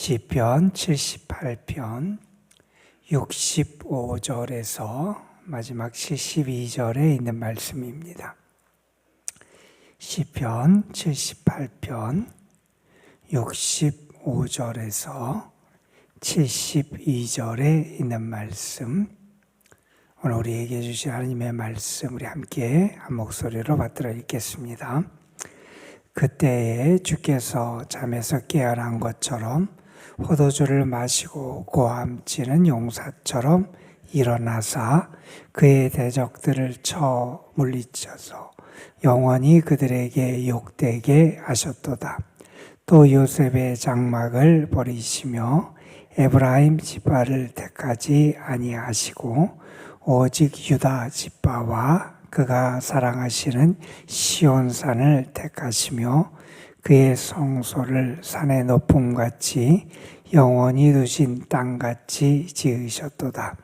시편 78편 65절에서 마지막 72절에 있는 말씀입니다. 시편 78편 65절에서 72절에 있는 말씀, 오늘 우리에게 주신 하나님의 말씀 우리 함께 한 목소리로 받들어 읽겠습니다. 그때에 주께서 잠에서 깨어난 것처럼 포도주를 마시고 고함치는 용사처럼 일어나사 그의 대적들을 쳐 물리쳐서 영원히 그들에게 욕되게 하셨도다. 또 요셉의 장막을 버리시며 에브라임 지파를 택하지 아니하시고 오직 유다 지파와 그가 사랑하시는 시온산을 택하시며 그의 성소를 산의 높음같이 영원히 두신 땅같이 지으셨도다.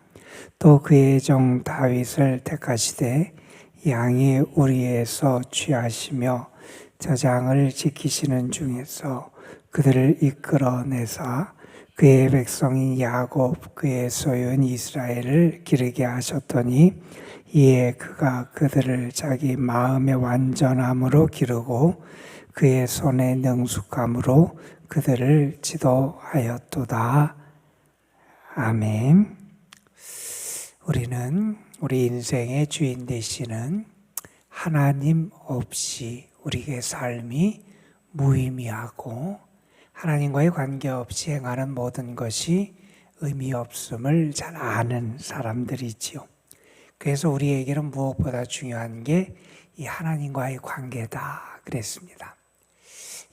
또 그의 종 다윗을 택하시되 양이 우리에서 취하시며 저장을 지키시는 중에서 그들을 이끌어내사 그의 백성인 야곱 그의 소유인 이스라엘을 기르게 하셨더니 이에 그가 그들을 자기 마음의 완전함으로 기르고 그의 손의 능숙함으로 그들을 지도하였도다. 아멘. 우리는 우리 인생의 주인 되시는 하나님 없이 우리의 삶이 무의미하고 하나님과의 관계없이 행하는 모든 것이 의미 없음을 잘 아는 사람들이지요. 그래서 우리에게는 무엇보다 중요한 게 이 하나님과의 관계다 그랬습니다.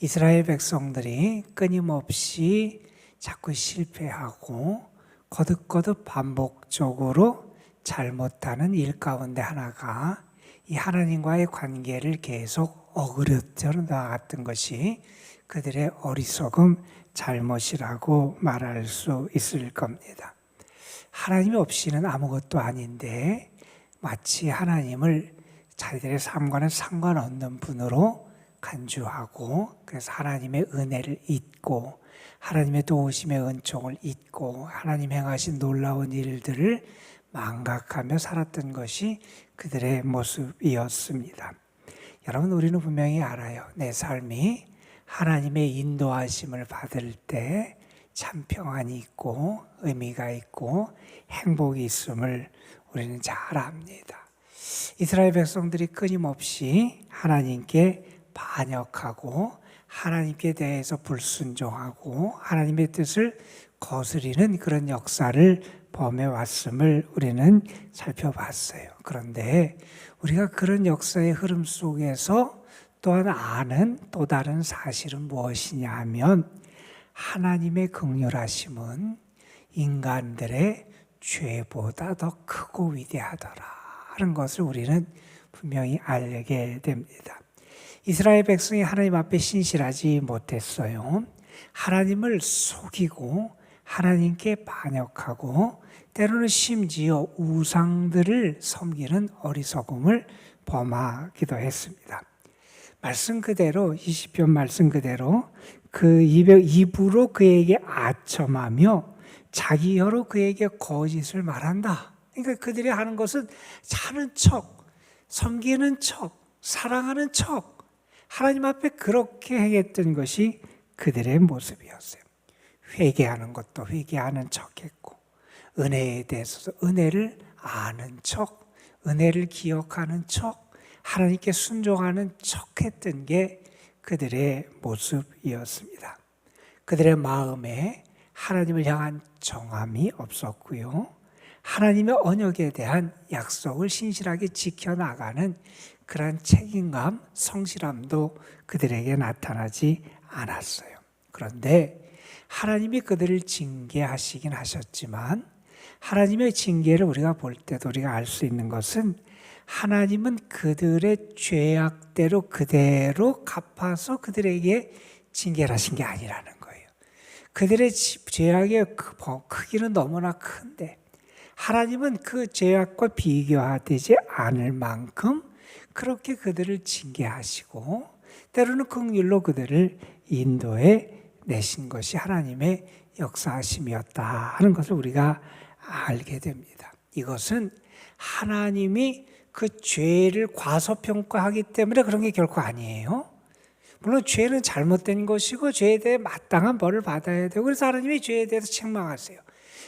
이스라엘 백성들이 끊임없이 자꾸 실패하고 거듭거듭 반복적으로 잘못하는 일 가운데 하나가 이 하나님과의 관계를 계속 어그러뜨려 나갔던 것이 그들의 어리석음, 잘못이라고 말할 수 있을 겁니다. 하나님이 없이는 아무것도 아닌데 마치 하나님을 자기들의 삶과는 상관없는 분으로 간주하고 그래서 하나님의 은혜를 잊고 하나님의 도우심의 은총을 잊고 하나님 행하신 놀라운 일들을 망각하며 살았던 것이 그들의 모습이었습니다. 여러분, 우리는 분명히 알아요. 내 삶이 하나님의 인도하심을 받을 때 참 평안이 있고 의미가 있고 행복이 있음을 우리는 잘 압니다. 이스라엘 백성들이 끊임없이 하나님께 반역하고 하나님께 대해서 불순종하고 하나님의 뜻을 거스리는 그런 역사를 범해왔음을 우리는 살펴봤어요. 그런데 우리가 그런 역사의 흐름 속에서 또한 아는 또 다른 사실은 무엇이냐 하면 하나님의 긍휼하심은 인간들의 죄보다 더 크고 위대하더라 하는 것을 우리는 분명히 알게 됩니다. 이스라엘 백성이 하나님 앞에 신실하지 못했어요. 하나님을 속이고 하나님께 반역하고 때로는 심지어 우상들을 섬기는 어리석음을 범하기도 했습니다. 말씀 그대로 20편 말씀 그대로 그 입으로 그에게 아첨하며 자기 혀로 그에게 거짓을 말한다. 그러니까 그들이 하는 것은 사는 척, 섬기는 척, 사랑하는 척, 하나님 앞에 그렇게 행했던 것이 그들의 모습이었어요. 회개하는 것도 회개하는 척했고 은혜에 대해서 은혜를 아는 척, 은혜를 기억하는 척, 하나님께 순종하는 척했던 게 그들의 모습이었습니다. 그들의 마음에 하나님을 향한 정함이 없었고요. 하나님의 언약에 대한 약속을 신실하게 지켜나가는 그런 책임감, 성실함도 그들에게 나타나지 않았어요. 그런데 하나님이 그들을 징계하시긴 하셨지만 하나님의 징계를 우리가 볼 때도 우리가 알 수 있는 것은 하나님은 그들의 죄악대로 그대로 갚아서 그들에게 징계를 하신 게 아니라는 거예요. 그들의 죄악의 크기는 너무나 큰데 하나님은 그 죄악과 비교되지 않을 만큼 그렇게 그들을 징계하시고 때로는 긍휼로 그들을 인도해 내신 것이 하나님의 역사하심이었다 하는 것을 우리가 알게 됩니다. 이것은 하나님이 그 죄를 과소평가하기 때문에 그런 게 결코 아니에요. 물론 죄는 잘못된 것이고 죄에 대해 마땅한 벌을 받아야 되고 그래서 하나님이 죄에 대해서 책망하세요.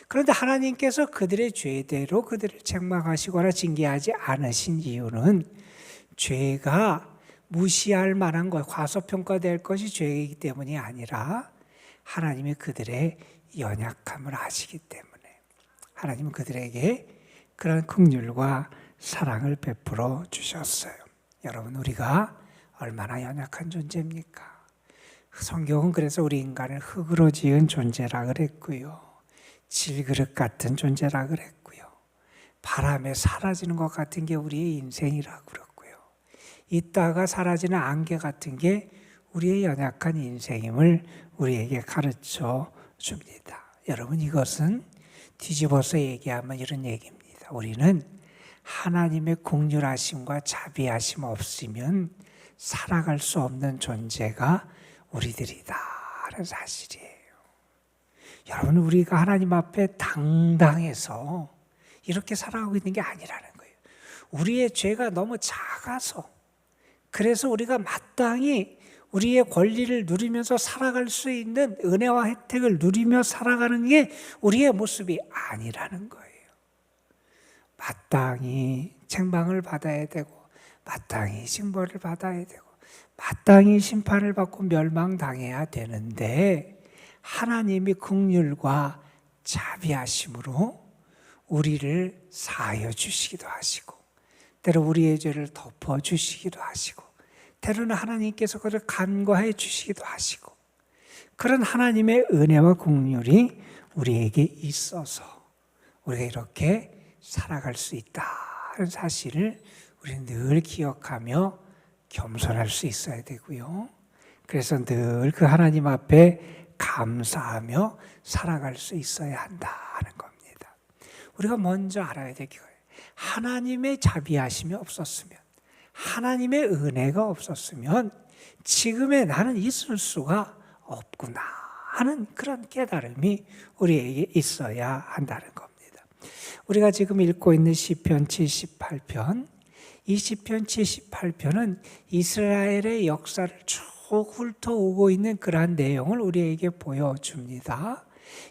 그런데 하나님께서 그들의 죄대로 그들을 책망하시거나 징계하지 않으신 이유는 죄가 무시할 만한 것, 과소평가될 것이 죄이기 때문이 아니라 하나님이 그들의 연약함을 아시기 때문에 하나님은 그들에게 그런 긍휼과 사랑을 베풀어 주셨어요. 여러분, 우리가 얼마나 연약한 존재입니까? 성경은 그래서 우리 인간을 흙으로 지은 존재라 그랬고요. 질그릇 같은 존재라 그랬고요. 바람에 사라지는 것 같은 게 우리의 인생이라 그랬고요. 있다가 사라지는 안개 같은 게 우리의 연약한 인생임을 우리에게 가르쳐 줍니다. 여러분, 이것은 뒤집어서 얘기하면 이런 얘기입니다. 우리는 하나님의 긍휼하심과 자비하심 없으면 살아갈 수 없는 존재가 우리들이다 하는 사실이에요. 여러분, 우리가 하나님 앞에 당당해서 이렇게 살아가고 있는 게 아니라는 거예요. 우리의 죄가 너무 작아서 그래서 우리가 마땅히 우리의 권리를 누리면서 살아갈 수 있는 은혜와 혜택을 누리며 살아가는 게 우리의 모습이 아니라는 거예요. 마땅히 책망을 받아야 되고 마땅히 징벌을 받아야 되고 마땅히 심판을 받고 멸망당해야 되는데 하나님이 긍휼과 자비하심으로 우리를 사하여 주시기도 하시고 때로 우리의 죄를 덮어주시기도 하시고 때로는 하나님께서 그를 간과해 주시기도 하시고 그런 하나님의 은혜와 긍휼이 우리에게 있어서 우리가 이렇게 살아갈 수 있다는 사실을 우리는 늘 기억하며 겸손할 수 있어야 되고요. 그래서 늘 그 하나님 앞에 감사하며 살아갈 수 있어야 한다는 겁니다. 우리가 먼저 알아야 될 거예요. 하나님의 자비하심이 없었으면 하나님의 은혜가 없었으면 지금의 나는 있을 수가 없구나 하는 그런 깨달음이 우리에게 있어야 한다는 겁니다. 우리가 지금 읽고 있는 시편 78편, 이 시편 78편은 이스라엘의 역사를 쭉 훑어오고 있는 그러한 내용을 우리에게 보여줍니다.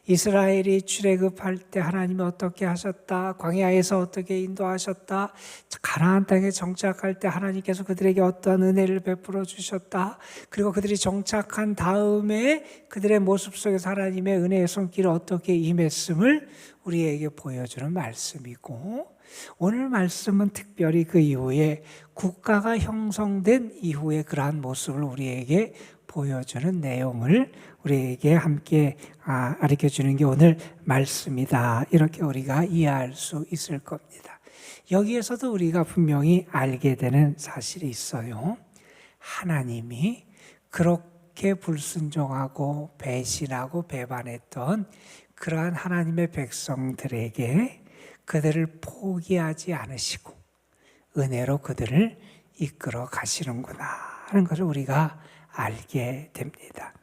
이스라엘이 출애굽할 때 하나님이 어떻게 하셨다, 광야에서 어떻게 인도하셨다, 가나안 땅에 정착할 때 하나님께서 그들에게 어떤 은혜를 베풀어 주셨다, 그리고 그들이 정착한 다음에 그들의 모습 속에서 하나님의 은혜의 손길이 어떻게 임했음을 우리에게 보여주는 말씀이고, 오늘 말씀은 특별히 그 이후에 국가가 형성된 이후의 그러한 모습을 우리에게 보여주는 내용을 우리에게 함께 가르쳐주는 게 오늘 말씀이다. 이렇게 우리가 이해할 수 있을 겁니다. 여기에서도 우리가 분명히 알게 되는 사실이 있어요. 하나님이 그렇게 불순종하고 배신하고 배반했던 그러한 하나님의 백성들에게 그들을 포기하지 않으시고 은혜로 그들을 이끌어 가시는구나 하는 것을 우리가 알게 됩니다.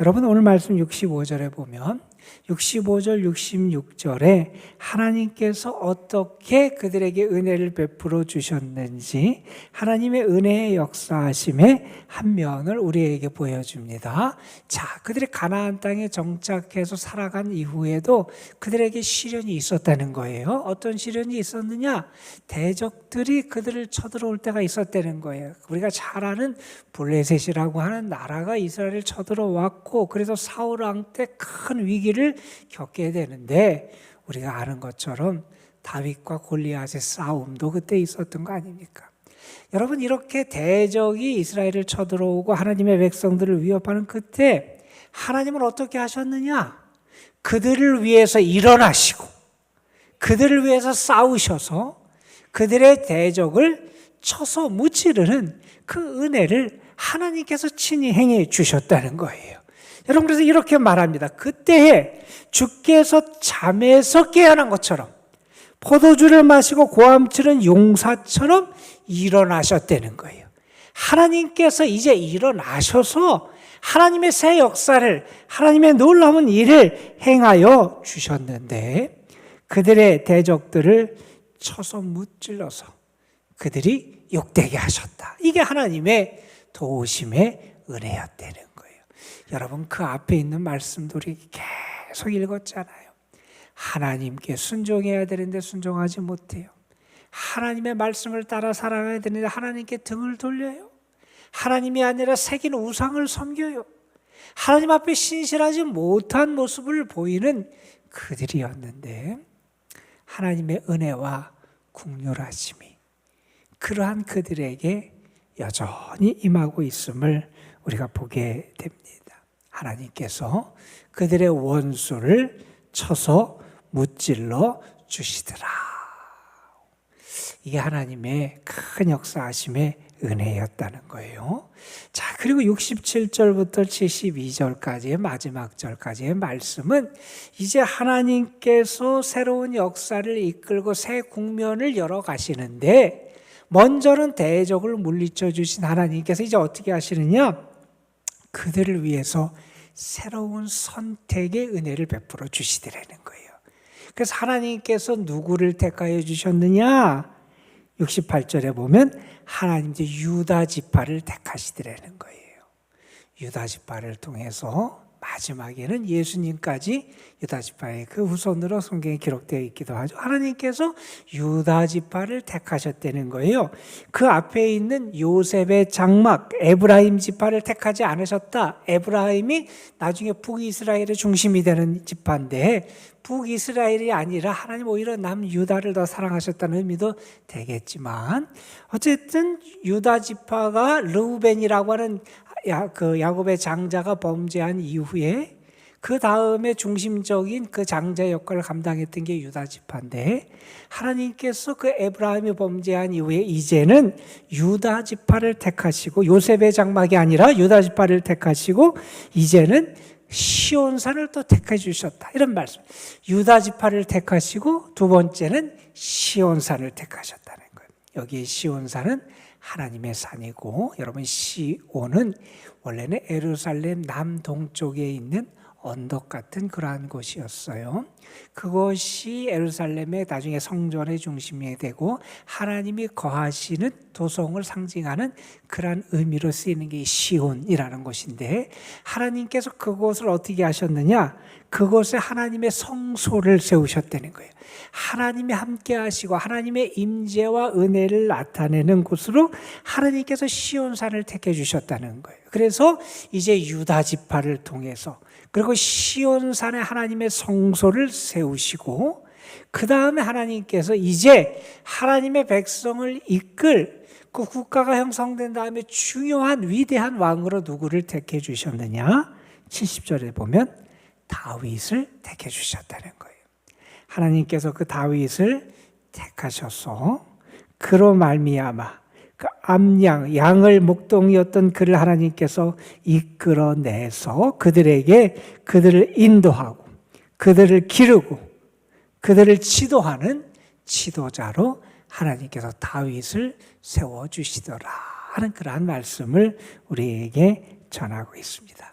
여러분, 오늘 말씀 65절에 보면 65절, 66절에 하나님께서 어떻게 그들에게 은혜를 베풀어 주셨는지 하나님의 은혜의 역사하심의 한 면을 우리에게 보여줍니다. 자, 그들이 가나안 땅에 정착해서 살아간 이후에도 그들에게 시련이 있었다는 거예요. 어떤 시련이 있었느냐? 대적들이 그들을 쳐들어올 때가 있었다는 거예요. 우리가 잘 아는 블레셋이라고 하는 나라가 이스라엘을 쳐들어왔고 그래서 사울 왕 때 큰 위기를 겪게 되는데 우리가 아는 것처럼 다윗과 골리앗의 싸움도 그때 있었던 거 아닙니까? 여러분, 이렇게 대적이 이스라엘을 쳐들어오고 하나님의 백성들을 위협하는 그때 하나님은 어떻게 하셨느냐? 그들을 위해서 일어나시고 그들을 위해서 싸우셔서 그들의 대적을 쳐서 무찌르는 그 은혜를 하나님께서 친히 행해 주셨다는 거예요. 여러분, 그래서 이렇게 말합니다. 그때에 주께서 잠에서 깨어난 것처럼 포도주를 마시고 고함치는 용사처럼 일어나셨다는 거예요. 하나님께서 이제 일어나셔서 하나님의 새 역사를, 하나님의 놀라운 일을 행하여 주셨는데 그들의 대적들을 쳐서 무찔러서 그들이 욕되게 하셨다. 이게 하나님의 도우심의 은혜였다는 거예요. 여러분, 그 앞에 있는 말씀도 우리 계속 읽었잖아요. 하나님께 순종해야 되는데 순종하지 못해요. 하나님의 말씀을 따라 살아가야 되는데 하나님께 등을 돌려요. 하나님이 아니라 새긴 우상을 섬겨요. 하나님 앞에 신실하지 못한 모습을 보이는 그들이었는데 하나님의 은혜와 긍휼하심이 그러한 그들에게 여전히 임하고 있음을 우리가 보게 됩니다. 하나님께서 그들의 원수를 쳐서 무찔러 주시더라. 이게 하나님의 큰 역사하심의 은혜였다는 거예요. 자, 그리고 67절부터 72절까지의 마지막 절까지의 말씀은 이제 하나님께서 새로운 역사를 이끌고 새 국면을 열어 가시는데 먼저는 대적을 물리쳐 주신 하나님께서 이제 어떻게 하시느냐? 그들을 위해서 새로운 선택의 은혜를 베풀어 주시더라는 거예요. 그래서 하나님께서 누구를 택하여 주셨느냐? 68절에 보면 하나님 이제 유다 지파를 택하시더라는 거예요. 유다 지파를 통해서 마지막에는 예수님까지 유다 지파의 그 후손으로 성경에 기록되어 있기도 하죠. 하나님께서 유다 지파를 택하셨다는 거예요. 그 앞에 있는 요셉의 장막 에브라임 지파를 택하지 않으셨다. 에브라임이 나중에 북이스라엘의 중심이 되는 지파인데 북이스라엘이 아니라 하나님 오히려 남유다를 더 사랑하셨다는 의미도 되겠지만 어쨌든 유다 지파가 르우벤이라고 하는 그 야곱의 장자가 범죄한 이후에 그 다음에 중심적인 그 장자 역할을 감당했던 게 유다 지파인데 하나님께서 그 에브라임이 범죄한 이후에 이제는 유다 지파를 택하시고 요셉의 장막이 아니라 유다 지파를 택하시고 이제는 시온산을 또 택해 주셨다. 이런 말씀. 유다 지파를 택하시고 두 번째는 시온산을 택하셨다는 거예요. 여기 시온산은 하나님의 산이고 여러분 시온은 원래는 예루살렘 남동쪽에 있는 언덕 같은 그러한 곳이었어요. 그것이 예루살렘의 나중에 성전의 중심이 되고 하나님이 거하시는 도성을 상징하는 그러한 의미로 쓰이는 게 시온이라는 곳인데 하나님께서 그곳을 어떻게 하셨느냐? 그곳에 하나님의 성소를 세우셨다는 거예요. 하나님이 함께 하시고 하나님의 임재와 은혜를 나타내는 곳으로 하나님께서 시온산을 택해 주셨다는 거예요. 그래서 이제 유다 지파를 통해서 그리고 시온산에 하나님의 성소를 세우시고 그 다음에 하나님께서 이제 하나님의 백성을 이끌 그 국가가 형성된 다음에 중요한 위대한 왕으로 누구를 택해 주셨느냐? 70절에 보면 다윗을 택해 주셨다는 거예요. 하나님께서 그 다윗을 택하셔서 그로 말미암아 그 암양, 양을 목동이었던 그를 하나님께서 이끌어내서 그들을 인도하고 그들을 기르고 그들을 지도하는 지도자로 하나님께서 다윗을 세워주시더라 하는 그러한 말씀을 우리에게 전하고 있습니다.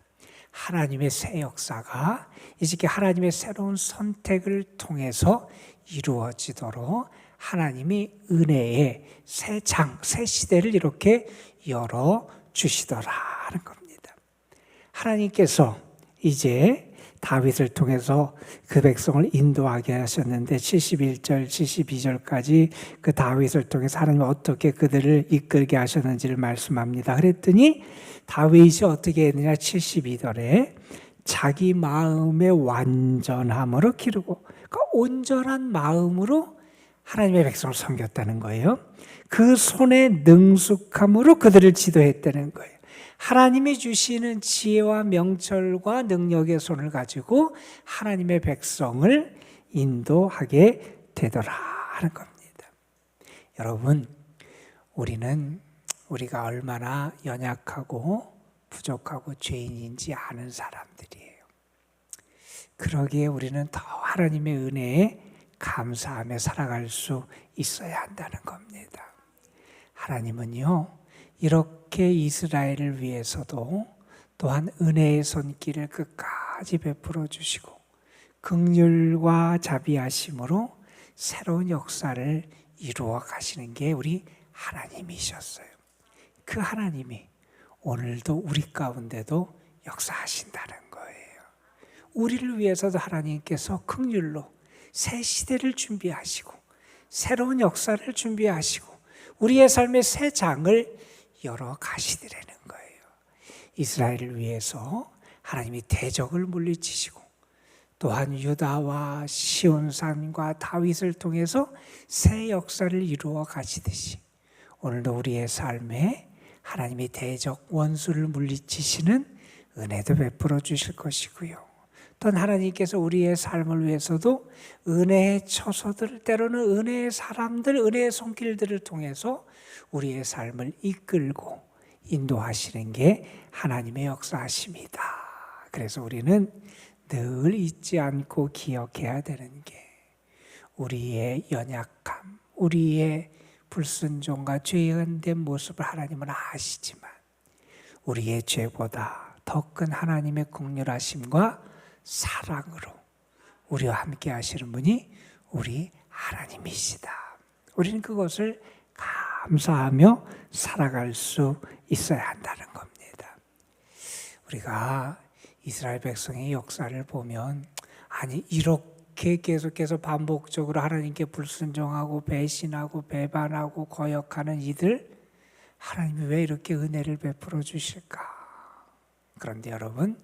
하나님의 새 역사가 이제 하나님의 새로운 선택을 통해서 이루어지도록 하나님이 은혜의 새 시대를 이렇게 열어주시더라 하는 겁니다. 하나님께서 이제 다윗을 통해서 그 백성을 인도하게 하셨는데 71절, 72절까지 그 다윗을 통해서 하나님이 어떻게 그들을 이끌게 하셨는지를 말씀합니다. 그랬더니 다윗이 어떻게 했느냐 72절에 자기 마음의 완전함으로 기르고 그러니까 온전한 마음으로 하나님의 백성을 섬겼다는 거예요. 그 손의 능숙함으로 그들을 지도했다는 거예요. 하나님이 주시는 지혜와 명철과 능력의 손을 가지고 하나님의 백성을 인도하게 되더라 하는 겁니다. 여러분, 우리가 얼마나 연약하고 부족하고 죄인인지 아는 사람들이에요. 그러기에 우리는 더 하나님의 은혜에 감사하며 살아갈 수 있어야 한다는 겁니다. 하나님은요, 이렇게 이스라엘을 위해서도 또한 은혜의 손길을 끝까지 베풀어 주시고 긍휼과 자비하심으로 새로운 역사를 이루어 가시는 게 우리 하나님이셨어요. 그 하나님이 오늘도 우리 가운데도 역사하신다는 거예요. 우리를 위해서도 하나님께서 긍휼로 새 시대를 준비하시고 새로운 역사를 준비하시고 우리의 삶의 새 장을 열어 가시더라는 거예요. 이스라엘을 위해서 하나님이 대적을 물리치시고 또한 유다와 시온산과 다윗을 통해서 새 역사를 이루어 가시듯이 오늘도 우리의 삶에 하나님이 대적 원수를 물리치시는 은혜도 베풀어 주실 것이고요. 또한 하나님께서 우리의 삶을 위해서도 은혜의 처소들, 때로는 은혜의 사람들, 은혜의 손길들을 통해서 우리의 삶을 이끌고 인도하시는 게 하나님의 역사하십니다. 그래서 우리는 늘 잊지 않고 기억해야 되는 게 우리의 연약함, 우리의 불순종과 죄에 은된 모습을 하나님은 아시지만 우리의 죄보다 더 큰 하나님의 긍휼하심과 사랑으로 우리와 함께 하시는 분이 우리 하나님이시다. 우리는 그것을 감사하며 살아갈 수 있어야 한다는 겁니다. 우리가 이스라엘 백성의 역사를 보면 아니 이렇게 계속해서 반복적으로 하나님께 불순종하고 배신하고 배반하고 거역하는 이들 하나님이 왜 이렇게 은혜를 베풀어 주실까? 그런데 여러분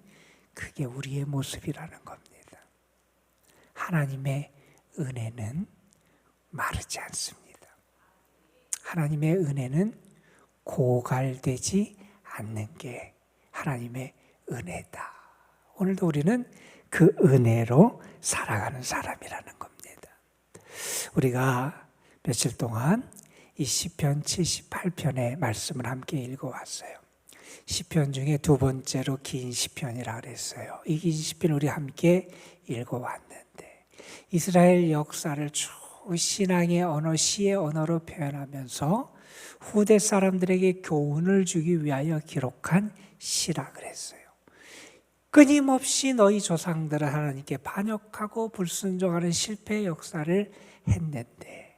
그게 우리의 모습이라는 겁니다. 하나님의 은혜는 마르지 않습니다. 하나님의 은혜는 고갈되지 않는 게 하나님의 은혜다. 오늘도 우리는 그 은혜로 살아가는 사람이라는 겁니다. 우리가 며칠 동안 이 시편 78편의 말씀을 함께 읽어왔어요. 시편 중에 두 번째로 긴 시편이라 그랬어요. 이 긴 시편 우리 함께 읽어왔는데 이스라엘 역사를 쭉 신앙의 언어, 시의 언어로 표현하면서 후대 사람들에게 교훈을 주기 위하여 기록한 시라 그랬어요. 끊임없이 너희 조상들은 하나님께 반역하고 불순종하는 실패의 역사를 했는데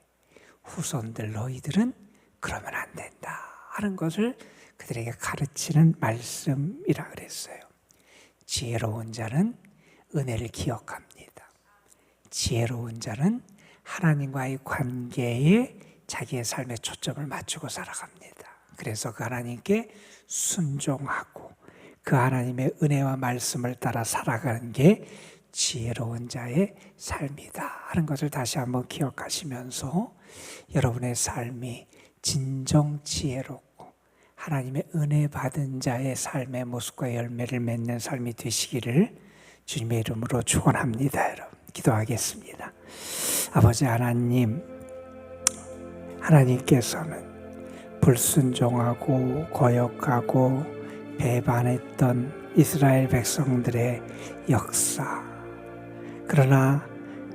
후손들 너희들은 그러면 안 된다 하는 것을 그들에게 가르치는 말씀이라 그랬어요. 지혜로운 자는 은혜를 기억합니다. 지혜로운 자는 하나님과의 관계에 자기의 삶의 초점을 맞추고 살아갑니다. 그래서 그 하나님께 순종하고 그 하나님의 은혜와 말씀을 따라 살아가는 게 지혜로운 자의 삶이다 하는 것을 다시 한번 기억하시면서 여러분의 삶이 진정 지혜롭고 하나님의 은혜 받은 자의 삶의 모습과 열매를 맺는 삶이 되시기를 주님의 이름으로 축원합니다. 여러분 기도하겠습니다. 아버지 하나님, 하나님께서는 불순종하고 거역하고 배반했던 이스라엘 백성들의 역사, 그러나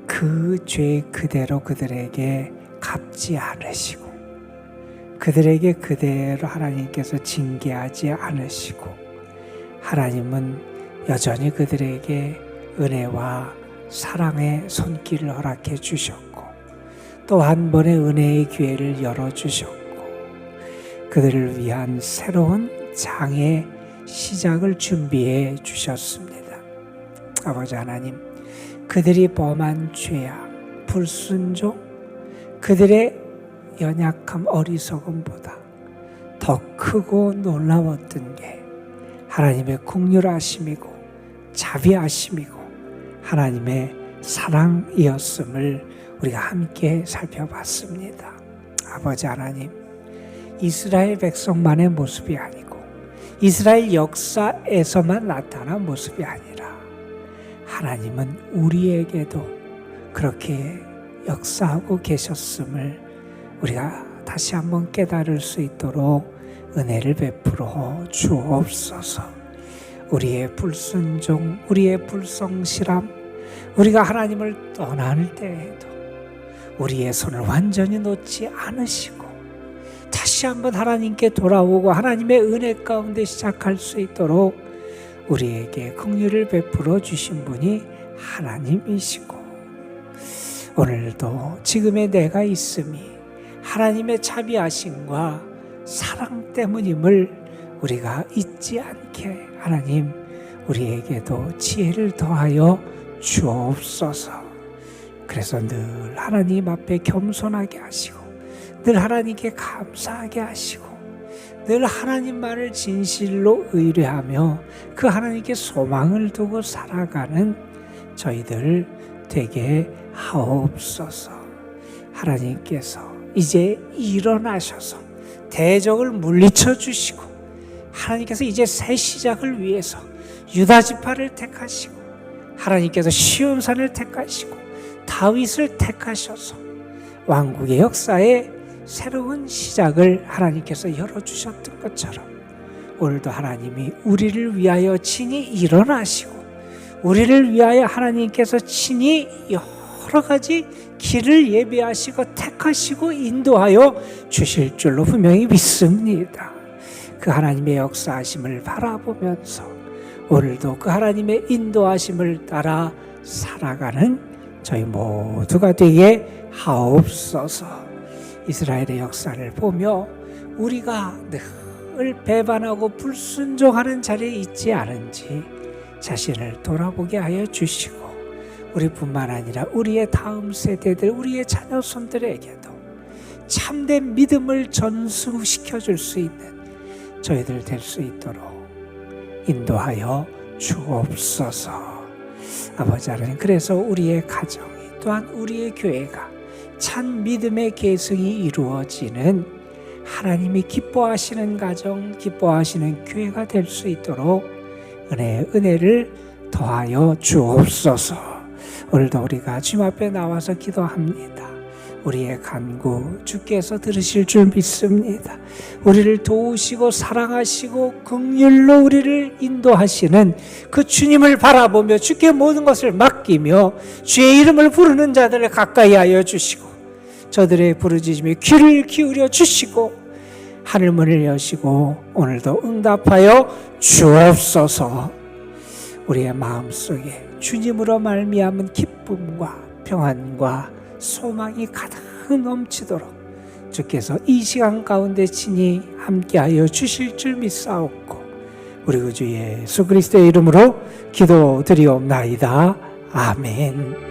그 죄 그대로 그들에게 갚지 않으시고 그들에게 그대로 하나님께서 징계하지 않으시고 하나님은 여전히 그들에게 은혜와 사랑의 손길을 허락해 주셨고 또 한 번의 은혜의 기회를 열어주셨고 그들을 위한 새로운 장의 시작을 준비해 주셨습니다. 아버지 하나님, 그들이 범한 죄악, 불순종, 그들의 연약함, 어리석음보다 더 크고 놀라웠던 게 하나님의 긍휼하심이고 자비하심이고 하나님의 사랑이었음을 우리가 함께 살펴봤습니다. 아버지 하나님, 이스라엘 백성만의 모습이 아니고 이스라엘 역사에서만 나타난 모습이 아니라 하나님은 우리에게도 그렇게 역사하고 계셨음을 우리가 다시 한번 깨달을 수 있도록 은혜를 베풀어 주옵소서. 우리의 불순종, 우리의 불성실함, 우리가 하나님을 떠날 때에도 우리의 손을 완전히 놓지 않으시고 다시 한번 하나님께 돌아오고 하나님의 은혜 가운데 시작할 수 있도록 우리에게 긍휼을 베풀어 주신 분이 하나님이시고, 오늘도 지금의 내가 있음이 하나님의 자비하심과 사랑 때문임을 우리가 잊지 않게 하나님, 우리에게도 지혜를 더하여 주옵소서. 그래서 늘 하나님 앞에 겸손하게 하시고, 늘 하나님께 감사하게 하시고, 늘 하나님만을 진실로 의뢰하며 그 하나님께 소망을 두고 살아가는 저희들 되게 하옵소서. 하나님께서 이제 일어나셔서 대적을 물리쳐 주시고, 하나님께서 이제 새 시작을 위해서 유다 지파를 택하시고, 하나님께서 시온산을 택하시고 다윗을 택하셔서 왕국의 역사에 새로운 시작을 하나님께서 열어주셨던 것처럼, 오늘도 하나님이 우리를 위하여 친히 일어나시고, 우리를 위하여 하나님께서 친히 여러 가지 길을 예비하시고 택하시고 인도하여 주실 줄로 분명히 믿습니다. 그 하나님의 역사하심을 바라보면서 오늘도 그 하나님의 인도하심을 따라 살아가는 저희 모두가 되게 하옵소서. 이스라엘의 역사를 보며 우리가 늘 배반하고 불순종하는 자리에 있지 않은지 자신을 돌아보게 하여 주시고, 우리뿐만 아니라 우리의 다음 세대들, 우리의 자녀손들에게도 참된 믿음을 전수시켜 줄 수 있는 저희들 될 수 있도록 인도하여 주옵소서. 아버지 하나님, 그래서 우리의 가정이, 또한 우리의 교회가 참 믿음의 계승이 이루어지는 하나님이 기뻐하시는 가정, 기뻐하시는 교회가 될 수 있도록 은혜를 더하여 주옵소서. 오늘도 우리가 주님 앞에 나와서 기도합니다. 우리의 간구 주께서 들으실 줄 믿습니다. 우리를 도우시고 사랑하시고 긍휼로 우리를 인도하시는 그 주님을 바라보며 주께 모든 것을 맡기며 주의 이름을 부르는 자들을 가까이 하여 주시고, 저들의 부르짖음에 귀를 기울여 주시고 하늘문을 여시고 오늘도 응답하여 주옵소서. 우리의 마음속에 주님으로 말미암은 기쁨과 평안과 소망이 가득 넘치도록 주께서 이 시간 가운데 친히 함께하여 주실 줄 믿사옵고, 우리 구주 예수 그리스도의 이름으로 기도드리옵나이다. 아멘.